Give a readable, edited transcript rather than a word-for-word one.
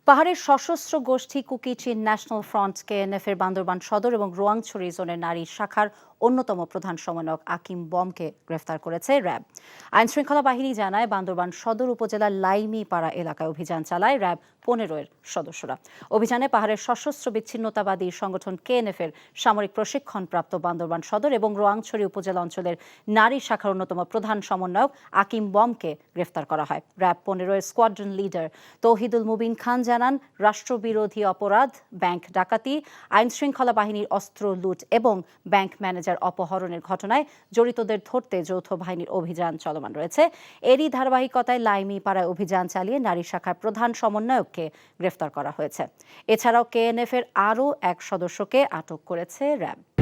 পাহাড়ের সশস্ত্র গোষ্ঠী কুকি-চিন ন্যাশনাল ফ্রন্ট কেএনএফ এর বান্দরবান সদর এবং রোয়াংছড়ি জোনের নারী শাখার অন্যতম প্রধান সমন্বয়ক আকিম বমকে গ্রেফতার করেছে র্যাব। আইনশৃঙ্খলা বাহিনী জানায়, বান্দরবান সদর উপজেলার লাইমিপাড়া এলাকায় অভিযান চালায় র্যাব 15 এর সদস্যরা। অভিযানে পাহাড়ের সশস্ত্র বিচ্ছিন্নতাবাদী সংগঠন কেএনএফ এর সামরিক প্রশিক্ষণপ্রাপ্ত বান্দরবান সদর এবং রোয়াংছড়ি উপজেলা অঞ্চলের নারী শাখার অন্যতম প্রধান সমন্বয়ক আকিম বমকে গ্রেফতার করা হয়। র্যাব 15 এর স্কোয়াড্রন লিডার তৌহিদুল মুবিন খান জানান, রাষ্ট্রবিরোধী অপরাধ, ব্যাংক ডাকাতি, আইনশৃঙ্খলা বাহিনীর অস্ত্র লুট এবং ব্যাংক ম্যানেজার অপহরণের ঘটনায় জড়িতদের ধরতে যৌথ বাহিনীর অভিযান চলমান রয়েছে। এরই ধারাবাহিকতায় লাইমিপাড়ায় অভিযান চালিয়ে নারী শাখার প্রধান সমন্বয়ককে গ্রেফতার করা হয়েছে। এছাড়াও কেএনএফ এর আরও এক সদস্যকে আটক করেছে র্যাব।